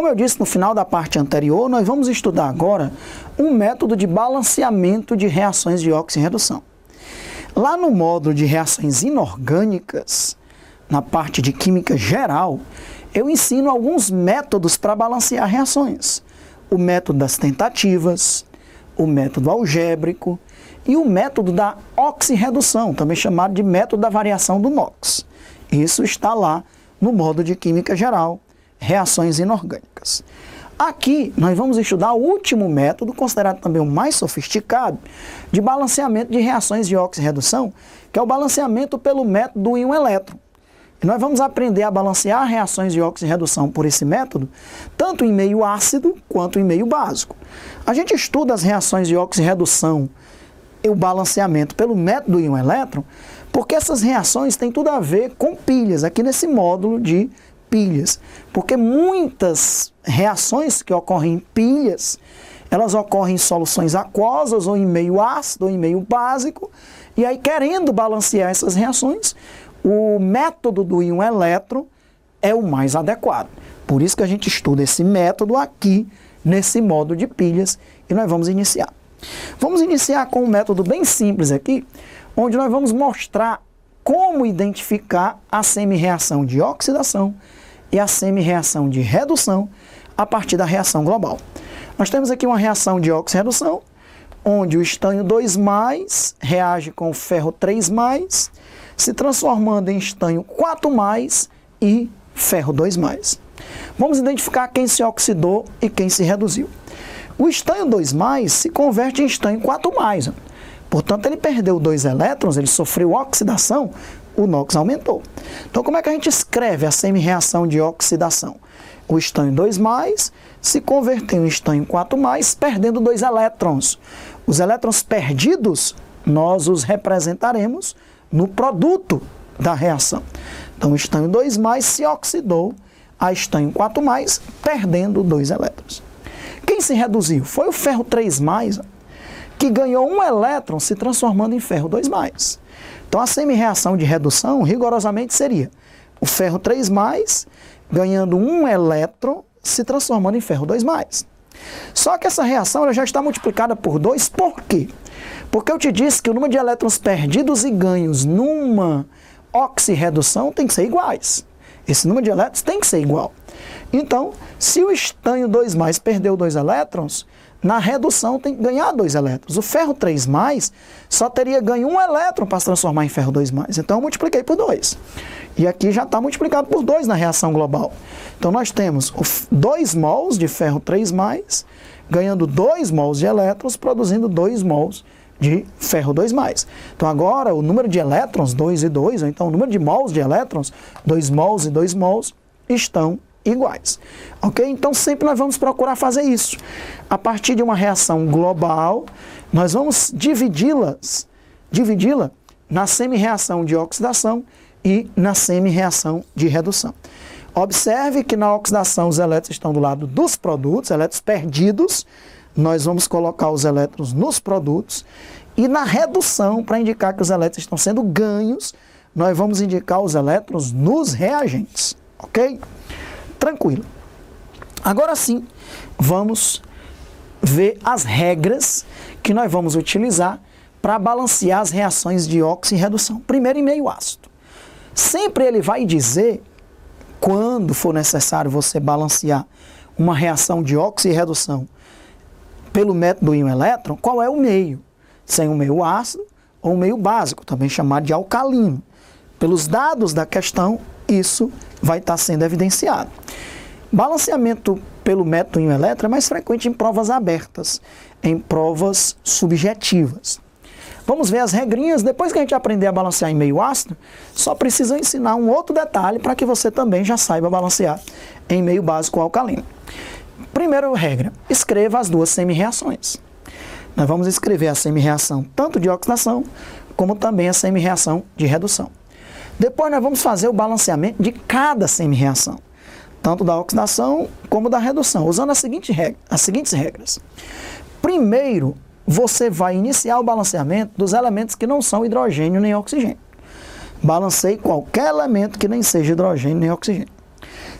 Como eu disse no final da parte anterior, nós vamos estudar agora um método de balanceamento de reações de oxirredução. Lá no módulo de reações inorgânicas, na parte de química geral, eu ensino alguns métodos para balancear reações. O método das tentativas, o método algébrico e o método da oxirredução, também chamado de método da variação do NOx. Isso está lá no módulo de química geral, reações inorgânicas. Aqui nós vamos estudar o último método, considerado também o mais sofisticado, de balanceamento de reações de oxirredução, que é o balanceamento pelo método do íon elétron. E nós vamos aprender a balancear reações de oxirredução por esse método, tanto em meio ácido quanto em meio básico. A gente estuda as reações de oxirredução e o balanceamento pelo método do íon elétron, porque essas reações têm tudo a ver com pilhas, aqui nesse módulo de pilhas. Porque muitas reações que ocorrem em pilhas, elas ocorrem em soluções aquosas, ou em meio ácido, ou em meio básico, e aí querendo balancear essas reações, o método do íon elétron é o mais adequado. Por isso que a gente estuda esse método aqui, nesse módulo de pilhas, e nós vamos iniciar. Vamos iniciar com um método bem simples aqui, onde nós vamos mostrar como identificar a semi-reação de oxidação e a semi-reação de redução a partir da reação global. Nós temos aqui uma reação de oxirredução, onde o estanho 2+, reage com o ferro 3+, se transformando em estanho 4+, e ferro 2+. Vamos identificar quem se oxidou e quem se reduziu. O estanho 2+, se converte em estanho 4+. Portanto, ele perdeu 2 elétrons, ele sofreu oxidação, o NOx aumentou. Então, como é que a gente escreve a semi-reação de oxidação? O estanho 2+, se converteu em estanho 4+, perdendo 2 elétrons. Os elétrons perdidos, nós os representaremos no produto da reação. Então, o estanho 2+ se oxidou a estanho 4+, perdendo 2 elétrons. Quem se reduziu? Foi o ferro 3+, que ganhou 1 elétron se transformando em ferro 2+. Então, a semi-reação de redução, rigorosamente, seria o ferro 3+, ganhando 1 elétron, se transformando em ferro 2+. Só que essa reação ela já está multiplicada por 2, por quê? Porque eu te disse que o número de elétrons perdidos e ganhos numa oxirredução tem que ser iguais. Esse número de elétrons tem que ser igual. Então, se o estanho 2+ perdeu 2 elétrons, na redução tem que ganhar 2 elétrons. O ferro 3+ só teria ganho 1 elétron para se transformar em ferro 2+. Então eu multipliquei por 2. E aqui já está multiplicado por 2 na reação global. Então nós temos 2 mols de ferro 3+, ganhando 2 mols de elétrons, produzindo 2 mols de ferro 2+. Então agora o número de elétrons, 2 e 2, ou então o número de mols de elétrons, 2 mols e 2 mols, estão iguais. Ok? Então sempre nós vamos procurar fazer isso. A partir de uma reação global, nós vamos dividi-la na semi-reação de oxidação e na semi-reação de redução. Observe que na oxidação os elétrons estão do lado dos produtos, elétrons perdidos, nós vamos colocar os elétrons nos produtos, e na redução, para indicar que os elétrons estão sendo ganhos, nós vamos indicar os elétrons nos reagentes. Ok? Tranquilo. Agora sim, vamos ver as regras que nós vamos utilizar para balancear as reações de oxirredução. Primeiro, em meio ácido. Sempre ele vai dizer, quando for necessário você balancear uma reação de oxirredução pelo método do íon elétron, qual é o meio? Se é um meio ácido ou um meio básico, também chamado de alcalino. Pelos dados da questão, isso vai estar sendo evidenciado. Balanceamento pelo método íon elétron é mais frequente em provas abertas, em provas subjetivas. Vamos ver as regrinhas. Depois que a gente aprender a balancear em meio ácido, só precisa ensinar um outro detalhe para que você também já saiba balancear em meio básico alcalino. Primeira regra, escreva as duas semi-reações. Nós vamos escrever a semi-reação tanto de oxidação, como também a semi-reação de redução. Depois nós vamos fazer o balanceamento de cada semi-reação, tanto da oxidação como da redução, usando as seguintes regras. Primeiro, você vai iniciar o balanceamento dos elementos que não são hidrogênio nem oxigênio. Balanceie qualquer elemento que nem seja hidrogênio nem oxigênio.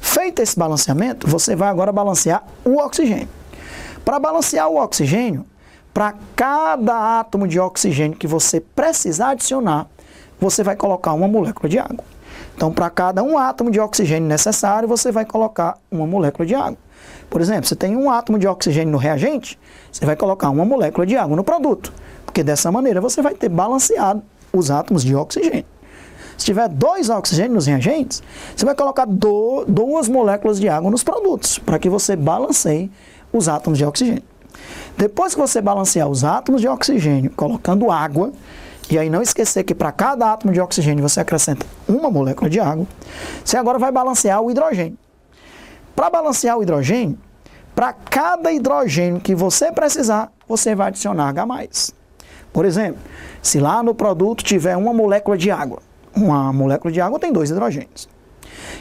Feito esse balanceamento, você vai agora balancear o oxigênio. Para balancear o oxigênio, para cada átomo de oxigênio que você precisar adicionar, você vai colocar uma molécula de água. Então, para cada um átomo de oxigênio necessário, você vai colocar uma molécula de água. Por exemplo, você tem um átomo de oxigênio no reagente, você vai colocar uma molécula de água no produto, porque dessa maneira você vai ter balanceado os átomos de oxigênio. Se tiver 2 oxigênios nos reagentes, você vai colocar 2 moléculas de água nos produtos, para que você balanceie os átomos de oxigênio. Depois que você balancear os átomos de oxigênio colocando água, e aí não esquecer que para cada átomo de oxigênio você acrescenta uma molécula de água, você agora vai balancear o hidrogênio. Para balancear o hidrogênio, para cada hidrogênio que você precisar, você vai adicionar H+. Por exemplo, se lá no produto tiver uma molécula de água tem 2 hidrogênios.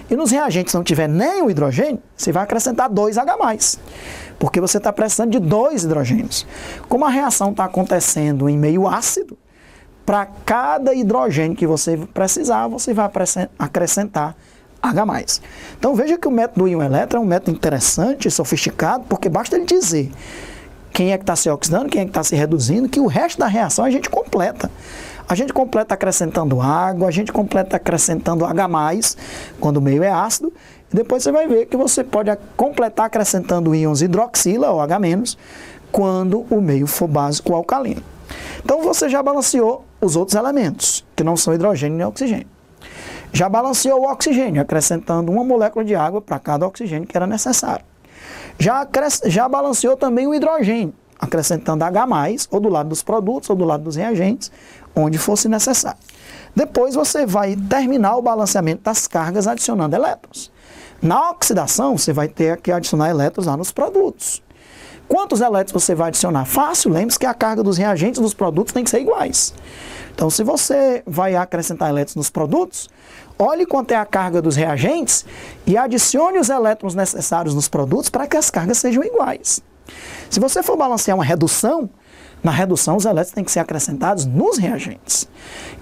E nos reagentes não tiver nem o hidrogênio, você vai acrescentar 2H+, porque você está precisando de 2 hidrogênios. Como a reação está acontecendo em meio ácido, para cada hidrogênio que você precisar, você vai acrescentar H+. Então veja que o método íon-elétron é um método interessante, sofisticado, porque basta ele dizer quem é que está se oxidando, quem é que está se reduzindo, que o resto da reação a gente completa. A gente completa acrescentando água, a gente completa acrescentando H+, quando o meio é ácido, e depois você vai ver que você pode completar acrescentando íons hidroxila, ou H-, quando o meio for básico ou alcalino. Então você já balanceou os outros elementos, que não são hidrogênio nem oxigênio. Já balanceou o oxigênio, acrescentando uma molécula de água para cada oxigênio que era necessário. Já balanceou também o hidrogênio, acrescentando H+, ou do lado dos produtos, ou do lado dos reagentes, onde fosse necessário. Depois você vai terminar o balanceamento das cargas adicionando elétrons. Na oxidação, você vai ter que adicionar elétrons lá nos produtos. Quantos elétrons você vai adicionar? Fácil, lembre-se que a carga dos reagentes dos produtos tem que ser iguais. Então, se você vai acrescentar elétrons nos produtos, olhe quanto é a carga dos reagentes e adicione os elétrons necessários nos produtos para que as cargas sejam iguais. Se você for balancear uma redução, na redução os elétrons têm que ser acrescentados nos reagentes.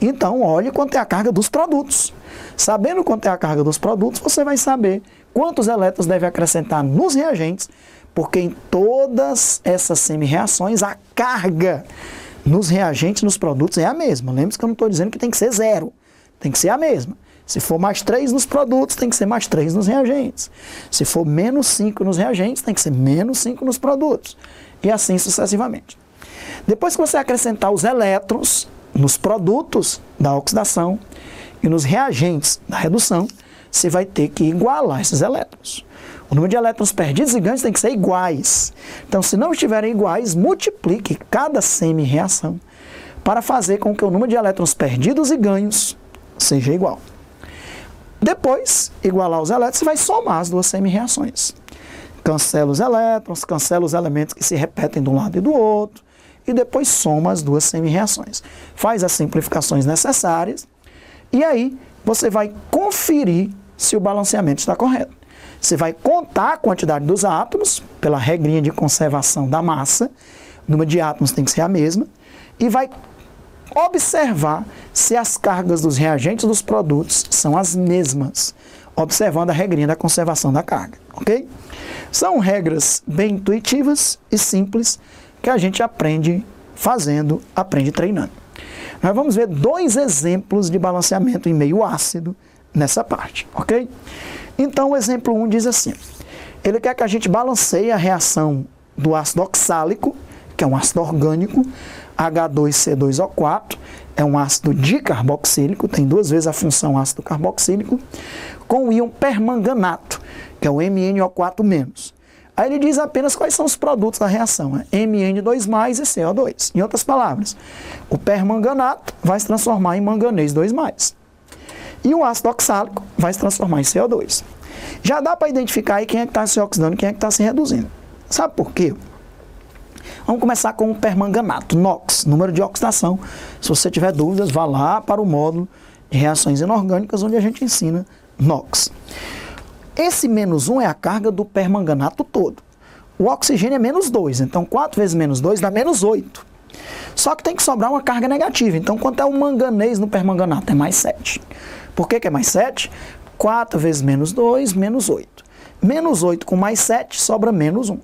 Então, olhe quanto é a carga dos produtos. Sabendo quanto é a carga dos produtos, você vai saber quantos elétrons deve acrescentar nos reagentes, porque em todas essas semi-reações a carga nos reagentes, nos produtos é a mesma. Lembre-se que eu não estou dizendo que tem que ser 0, tem que ser a mesma. Se for mais 3 nos produtos, tem que ser mais 3 nos reagentes. Se for menos 5 nos reagentes, tem que ser menos 5 nos produtos. E assim sucessivamente. Depois que você acrescentar os elétrons nos produtos da oxidação e nos reagentes da redução, você vai ter que igualar esses elétrons. O número de elétrons perdidos e ganhos tem que ser iguais. Então, se não estiverem iguais, multiplique cada semi-reação para fazer com que o número de elétrons perdidos e ganhos seja igual. Depois, igualar os elétrons, você vai somar as duas semi-reações. Cancela os elétrons, cancela os elementos que se repetem de um lado e do outro, e depois soma as duas semi-reações. Faz as simplificações necessárias, e aí você vai conferir se o balanceamento está correto. Você vai contar a quantidade dos átomos, pela regrinha de conservação da massa, o número de átomos tem que ser a mesma, e vai observar se as cargas dos reagentes dos produtos são as mesmas, observando a regrinha da conservação da carga, ok? São regras bem intuitivas e simples que a gente aprende fazendo, aprende treinando. Nós vamos ver 2 exemplos de balanceamento em meio ácido nessa parte, ok? Então, o exemplo 1 diz assim, ele quer que a gente balanceie a reação do ácido oxálico, que é um ácido orgânico, H2C2O4, é um ácido dicarboxílico, tem 2 vezes a função ácido carboxílico, com o íon permanganato, que é o MnO4-. Aí ele diz apenas quais são os produtos da reação, Mn2+ e CO2. Em outras palavras, o permanganato vai se transformar em manganês 2+. E o ácido oxálico vai se transformar em CO2. Já dá para identificar aí quem é que está se oxidando e quem é que está se reduzindo. Sabe por quê? Vamos começar com o permanganato, NOx, número de oxidação. Se você tiver dúvidas, vá lá para o módulo de reações inorgânicas, onde a gente ensina NOx. Esse -1 é a carga do permanganato todo. O oxigênio é -2, então 4 vezes -2 dá -8. Só que tem que sobrar uma carga negativa. Então, quanto é o manganês no permanganato? É +7. Por que é +7? 4 vezes menos 2, menos 8. Menos 8 com mais 7, sobra menos 1.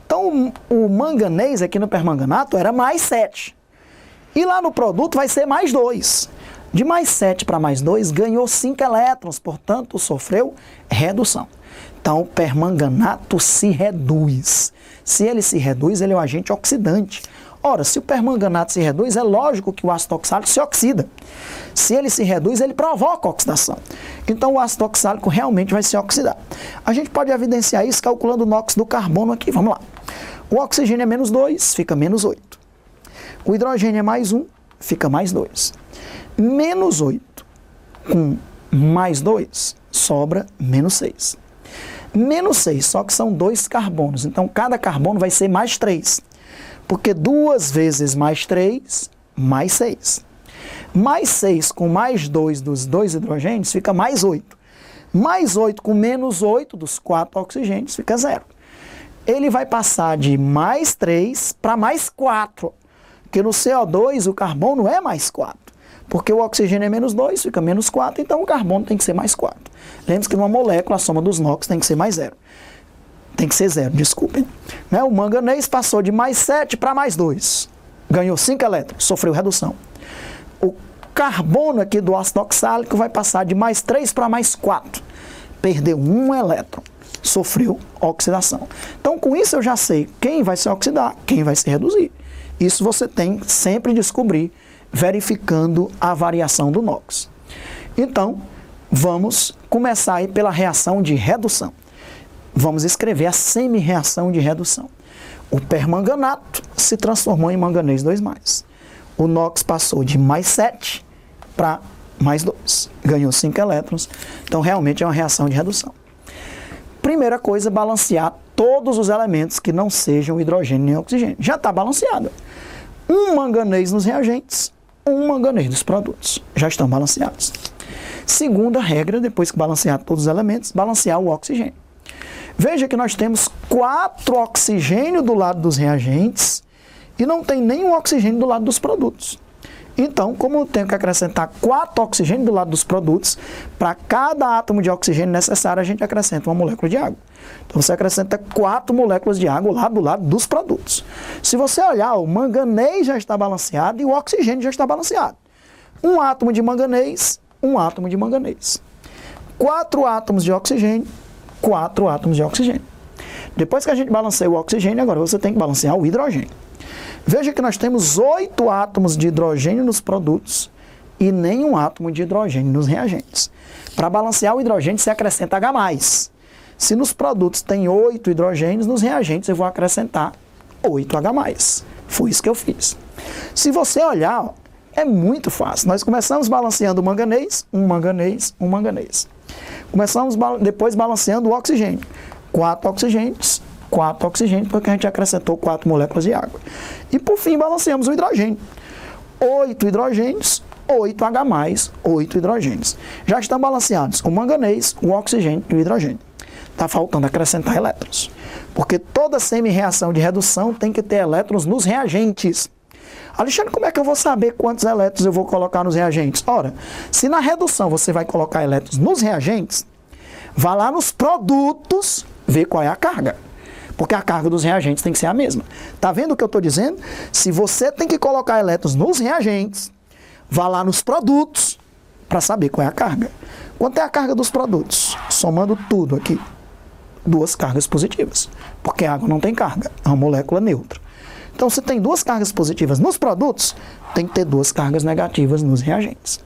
Então, o manganês aqui no permanganato era mais 7. E lá no produto vai ser mais 2. De mais 7 para mais 2, ganhou 5 elétrons, portanto, sofreu redução. Então, o permanganato se reduz. Se ele se reduz, ele é um agente oxidante. Ora, se o permanganato se reduz, é lógico que o ácido oxálico se oxida. Se ele se reduz, ele provoca oxidação. Então, o ácido oxálico realmente vai se oxidar. A gente pode evidenciar isso calculando o NOx do carbono aqui. Vamos lá. O oxigênio é menos 2, fica menos 8. O hidrogênio é mais 1, fica mais 2. Menos 8 com mais 2, sobra menos 6. Menos 6, só que são 2 carbonos. Então, cada carbono vai ser mais 3. Porque 2 vezes mais 3, mais 6. Mais 6 com mais 2 dos 2 hidrogênios fica mais 8. Mais 8 com menos 8 dos 4 oxigênios fica 0. Ele vai passar de mais 3 para mais 4. Porque no CO2 o carbono é mais 4. Porque o oxigênio é menos 2, fica menos 4, então o carbono tem que ser mais 4. Lembre-se que numa molécula a soma dos NOx tem que ser mais 0. Tem que ser 0, desculpem. Né? O manganês passou de mais 7 para mais 2. Ganhou 5 elétrons, sofreu redução. O carbono aqui do ácido oxálico vai passar de mais 3 para mais 4. Perdeu 1 elétron, sofreu oxidação. Então, com isso eu já sei quem vai se oxidar, quem vai se reduzir. Isso você tem que sempre descobrir, verificando a variação do NOx. Então, vamos começar aí pela reação de redução. Vamos escrever a semi-reação de redução. O permanganato se transformou em manganês 2+. O NOx passou de mais 7 para mais 2. Ganhou 5 elétrons. Então, realmente é uma reação de redução. Primeira coisa, balancear todos os elementos que não sejam hidrogênio nem oxigênio. Já está balanceado. Um manganês nos reagentes, um manganês dos produtos. Já estão balanceados. Segunda regra, depois que balancear todos os elementos, balancear o oxigênio. Veja que nós temos 4 oxigênio do lado dos reagentes e não tem nenhum oxigênio do lado dos produtos. Então, como eu tenho que acrescentar 4 oxigênios do lado dos produtos, para cada átomo de oxigênio necessário, a gente acrescenta uma molécula de água. Então, você acrescenta 4 moléculas de água lá do lado dos produtos. Se você olhar, o manganês já está balanceado e o oxigênio já está balanceado. Um átomo de manganês, um átomo de manganês. 4 átomos de oxigênio, 4 átomos de oxigênio. Depois que a gente balanceia o oxigênio, agora você tem que balancear o hidrogênio. Veja que nós temos 8 átomos de hidrogênio nos produtos e nenhum átomo de hidrogênio nos reagentes. Para balancear o hidrogênio, você acrescenta H+. Se nos produtos tem 8 hidrogênios, nos reagentes eu vou acrescentar 8H+. Foi isso que eu fiz. Se você olhar, ó, é muito fácil. Nós começamos balanceando o manganês, um manganês, um manganês. Começamos depois balanceando o oxigênio. 4 oxigênios, 4 oxigênios, porque a gente acrescentou 4 moléculas de água. E por fim balanceamos o hidrogênio. 8 hidrogênios, 8H+, 8 hidrogênios. Já estão balanceados o manganês, o oxigênio e o hidrogênio. Está faltando acrescentar elétrons. Porque toda semi-reação de redução tem que ter elétrons nos reagentes. Alexandre, como é que eu vou saber quantos elétrons eu vou colocar nos reagentes? Ora, se na redução você vai colocar elétrons nos reagentes, vá lá nos produtos, ver qual é a carga. Porque a carga dos reagentes tem que ser a mesma. Está vendo o que eu estou dizendo? Se você tem que colocar elétrons nos reagentes, vá lá nos produtos para saber qual é a carga. Quanto é a carga dos produtos? Somando tudo aqui, 2 cargas positivas. Porque a água não tem carga, é uma molécula neutra. Então, se tem 2 cargas positivas nos produtos, tem que ter 2 cargas negativas nos reagentes.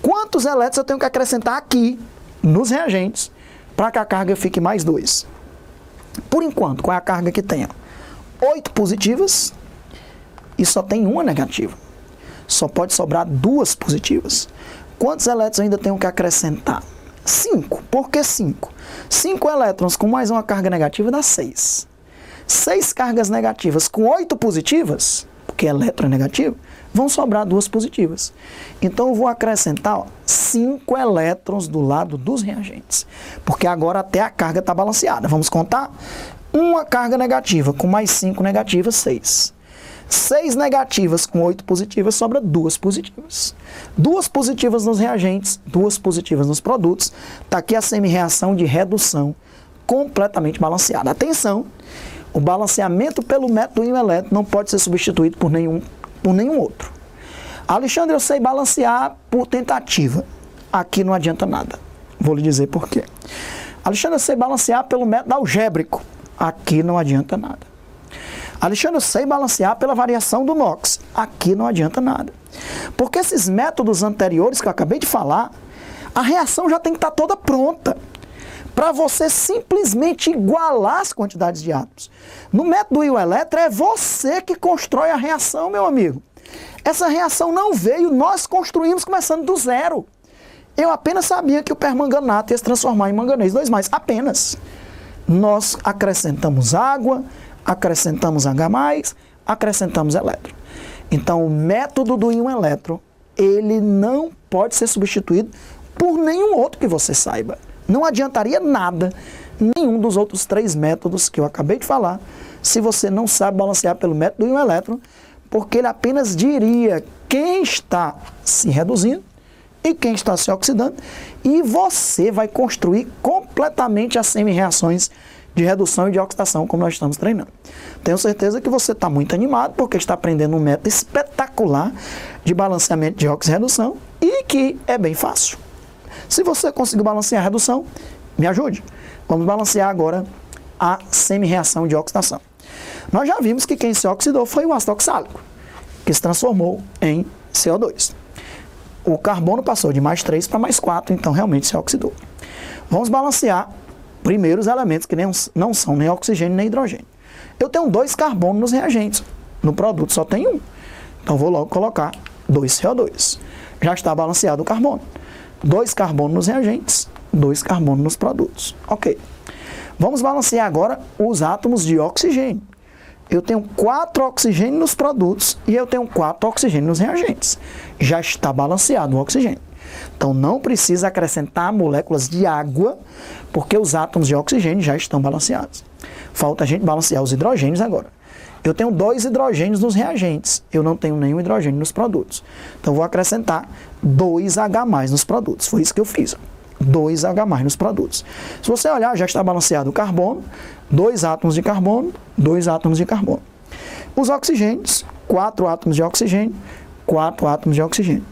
Quantos elétrons eu tenho que acrescentar aqui nos reagentes para que a carga fique mais 2? Por enquanto, qual é a carga que tem? 8 positivas e só tem uma negativa. Só pode sobrar 2 positivas. Quantos elétrons eu ainda tenho que acrescentar? 5. Por que 5? 5 elétrons com mais uma carga negativa dá 6. 6 cargas negativas com 8 positivas, porque elétron é negativo, vão sobrar 2 positivas. Então eu vou acrescentar 5 elétrons do lado dos reagentes, porque agora até a carga está balanceada. Vamos contar? Uma carga negativa com mais 5 negativas, 6. 6 negativas com 8 positivas, sobra 2 positivas. 2 positivas nos reagentes, 2 positivas nos produtos. Está aqui a semi-reação de redução completamente balanceada. Atenção, o balanceamento pelo método íon elétrico não pode ser substituído por nenhum outro. Alexandre, eu sei balancear por tentativa. Aqui não adianta nada. Vou lhe dizer por quê. Alexandre, eu sei balancear pelo método algébrico. Aqui não adianta nada. Alexandre, eu sei balancear pela variação do Knox. Aqui não adianta nada. Porque esses métodos anteriores que eu acabei de falar, a reação já tem que estar toda pronta para você simplesmente igualar as quantidades de átomos. No método íon elétrico é você que constrói a reação, meu amigo. Essa reação não veio, nós construímos começando do zero. Eu apenas sabia que o permanganato ia se transformar em manganês 2+, apenas. Nós acrescentamos água, acrescentamos H+, acrescentamos elétron. Então, o método do íon elétron, ele não pode ser substituído por nenhum outro que você saiba. Não adiantaria nada nenhum dos outros 3 métodos que eu acabei de falar, se você não sabe balancear pelo método do íon elétron, porque ele apenas diria quem está se reduzindo e quem está se oxidando, e você vai construir completamente as semi-reações de redução e de oxidação, como nós estamos treinando. Tenho certeza que você está muito animado, porque está aprendendo um método espetacular de balanceamento de óxido e redução, e que é bem fácil. Se você conseguir balancear a redução, me ajude. Vamos balancear agora a semi-reação de oxidação. Nós já vimos que quem se oxidou foi o ácido oxálico, que se transformou em CO2. O carbono passou de +3 para +4, então realmente se oxidou. Vamos balancear primeiro os elementos que não são nem oxigênio nem hidrogênio. Eu tenho 2 carbonos nos reagentes, no produto só tem 1. Então vou logo colocar 2 CO2. Já está balanceado o carbono. 2 carbonos nos reagentes, 2 carbonos nos produtos. Ok. Vamos balancear agora os átomos de oxigênio. Eu tenho 4 oxigênios nos produtos e eu tenho 4 oxigênios nos reagentes. Já está balanceado o oxigênio. Então não precisa acrescentar moléculas de água, porque os átomos de oxigênio já estão balanceados. Falta a gente balancear os hidrogênios agora. Eu tenho 2 hidrogênios nos reagentes, eu não tenho nenhum hidrogênio nos produtos. Então vou acrescentar 2H+ nos produtos. Foi isso que eu fiz. 2H+ nos produtos. Se você olhar, já está balanceado o carbono, 2 átomos de carbono, 2 átomos de carbono. Os oxigênios, 4 átomos de oxigênio, 4 átomos de oxigênio.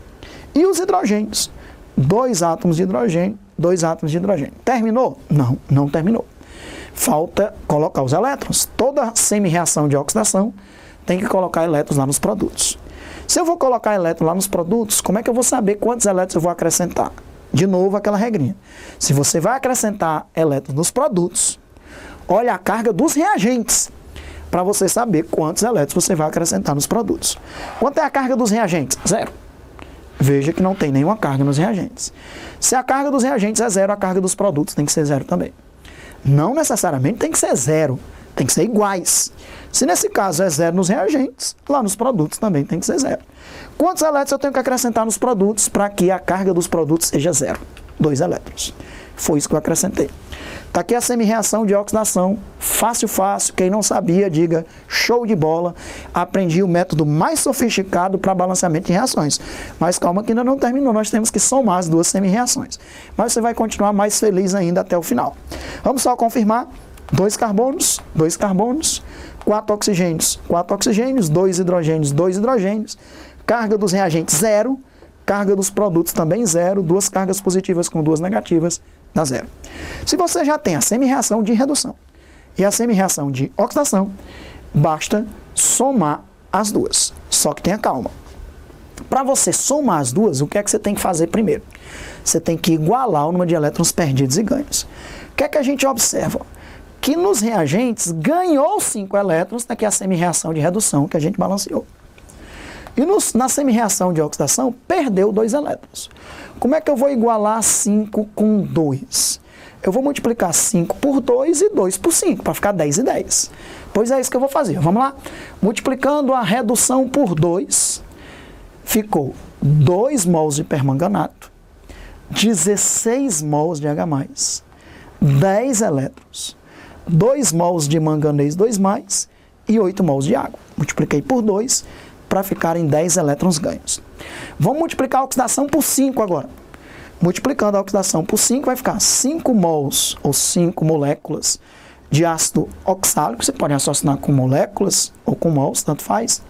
E os hidrogênios, 2 átomos de hidrogênio, 2 átomos de hidrogênio. Terminou? Não, não terminou. Falta colocar os elétrons. Toda semi-reação de oxidação tem que colocar elétrons lá nos produtos. Se eu vou colocar elétron lá nos produtos, como é que eu vou saber quantos elétrons eu vou acrescentar? De novo, aquela regrinha. Se você vai acrescentar elétrons nos produtos, olha a carga dos reagentes, para você saber quantos elétrons você vai acrescentar nos produtos. Quanto é a carga dos reagentes? 0. Veja que não tem nenhuma carga nos reagentes. Se a carga dos reagentes é 0, a carga dos produtos tem que ser 0 também. Não necessariamente tem que ser 0, tem que ser iguais. Se nesse caso é 0 nos reagentes, lá nos produtos também tem que ser 0. Quantos elétrons eu tenho que acrescentar nos produtos para que a carga dos produtos seja 0? 2 elétrons. Foi isso que eu acrescentei. Está aqui a semi-reação de oxidação. Fácil, fácil. Quem não sabia, diga show de bola. Aprendi o método mais sofisticado para balanceamento de reações. Mas calma que ainda não terminou. Nós temos que somar as 2 semi-reações. Mas você vai continuar mais feliz ainda até o final. Vamos só confirmar. 2 carbonos, 2 carbonos. 4 oxigênios, 4 oxigênios. 2 hidrogênios, 2 hidrogênios. Carga dos reagentes, 0. Carga dos produtos também 0. 2 cargas positivas com 2 negativas, dá 0. Se você já tem a semi-reação de redução e a semi-reação de oxidação, basta somar as 2. Só que tenha calma. Para você somar as 2, o que é que você tem que fazer primeiro? Você tem que igualar o número de elétrons perdidos e ganhos. O que é que a gente observa? Que nos reagentes ganhou 5 elétrons, daqui a semi-reação de redução que a gente balanceou. E na semi-reação de oxidação, perdeu 2 elétrons. Como é que eu vou igualar 5 com 2? Eu vou multiplicar 5 por 2 e 2 por 5, para ficar 10 e 10. Pois é isso que eu vou fazer. Vamos lá? Multiplicando a redução por 2, ficou 2 mols de permanganato, 16 mols de H+, 10 elétrons, 2 mols de manganês 2+, e 8 mols de água. Multipliquei por 2 para ficar em 10 elétrons ganhos. Vamos multiplicar a oxidação por 5 agora. Multiplicando a oxidação por 5 vai ficar 5 mols ou 5 moléculas de ácido oxálico. Você pode raciocinar com moléculas ou com mols, tanto faz.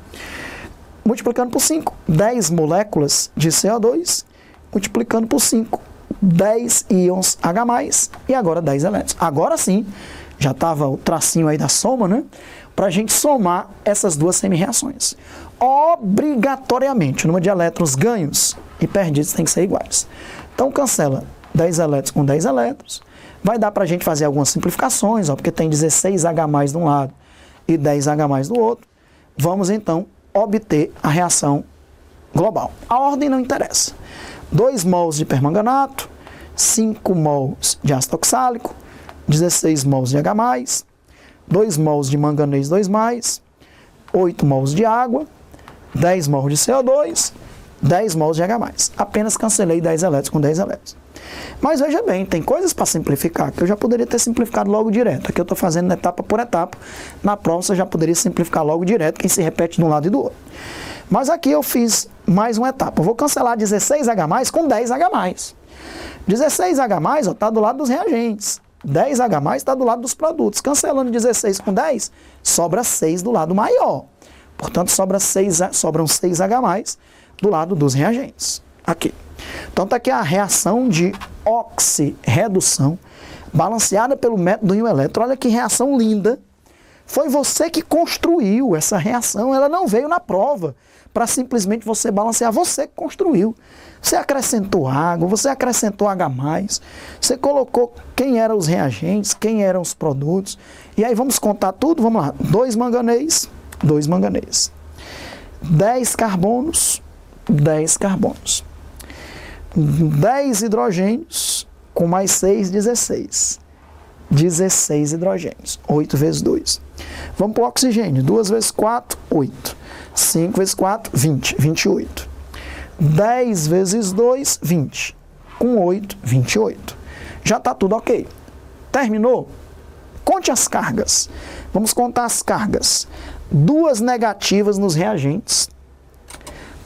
Multiplicando por 5, 10 moléculas de CO2. Multiplicando por 5, 10 íons H+, e agora 10 elétrons. Agora sim, já estava o tracinho aí da soma, né? Para a gente somar essas duas semi-reações. Obrigatoriamente, o número de elétrons ganhos e perdidos tem que ser iguais. Então, cancela 10 elétrons com 10 elétrons. Vai dar para a gente fazer algumas simplificações, ó, porque tem 16H+ de um lado e 10H+ do outro. Vamos, então, obter a reação global. A ordem não interessa. 2 mols de permanganato, 5 mols de ácido oxálico, 16 mols de H+, 2 mols de manganês 2+, 8 mols de água, 10 mols de CO2, 10 mols de H+. Apenas cancelei 10 elétrons com 10 elétrons. Mas veja bem, tem coisas para simplificar, que eu já poderia ter simplificado logo direto. Aqui eu estou fazendo etapa por etapa. Na prova você já poderia simplificar logo direto, quem se repete de um lado e do outro. Mas aqui eu fiz mais uma etapa. Eu vou cancelar 16H+ com 10H+. 16H+ está do lado dos reagentes. 10H+ está do lado dos produtos. Cancelando 16 com 10, sobra 6 do lado maior. Portanto, sobram 6H+ do lado dos reagentes. Aqui. Então, está aqui a reação de oxirredução, balanceada pelo método íon elétron. Olha que reação linda. Foi você que construiu essa reação, ela não veio na prova para simplesmente você balancear, você que construiu. Você acrescentou água, você acrescentou H+, você colocou quem eram os reagentes, quem eram os produtos. E aí vamos contar tudo, vamos lá. 2 manganês, 2 manganês. 10 carbonos, 10 carbonos. 10 hidrogênios, com mais 6, 16. 16 hidrogênios, 8 vezes 2. Vamos para o oxigênio, 2 vezes 4, 8. 5 vezes 4, 20, 28. 10 vezes 2, 20. Com 8, 28. Já está tudo ok. Terminou? Conte as cargas. Vamos contar as cargas. 2 negativas nos reagentes,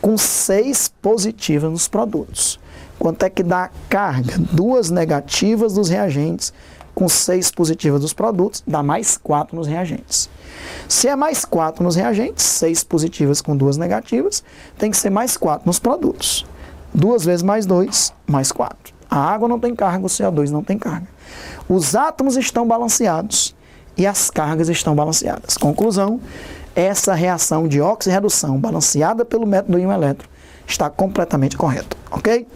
com 6 positivas nos produtos. Quanto é que dá a carga? 2 negativas dos reagentes, com 6 positivas dos produtos, dá mais 4 nos reagentes. Se é mais 4 nos reagentes, 6 positivas com 2 negativas, tem que ser mais 4 nos produtos. 2 vezes mais 2, mais 4. A água não tem carga, o CO2 não tem carga. Os átomos estão balanceados e as cargas estão balanceadas. Conclusão, essa reação de oxirredução balanceada pelo método íon elétron está completamente correta, ok?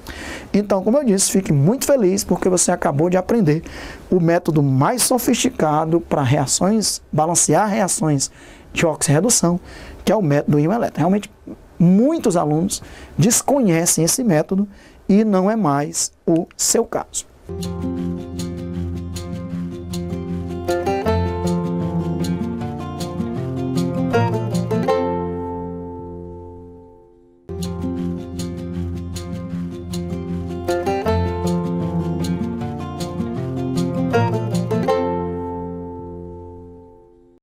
Então, como eu disse, fique muito feliz porque você acabou de aprender o método mais sofisticado para reações, balancear reações de oxirredução, que é o método íon elétron. Realmente, muitos alunos desconhecem esse método e não é mais o seu caso.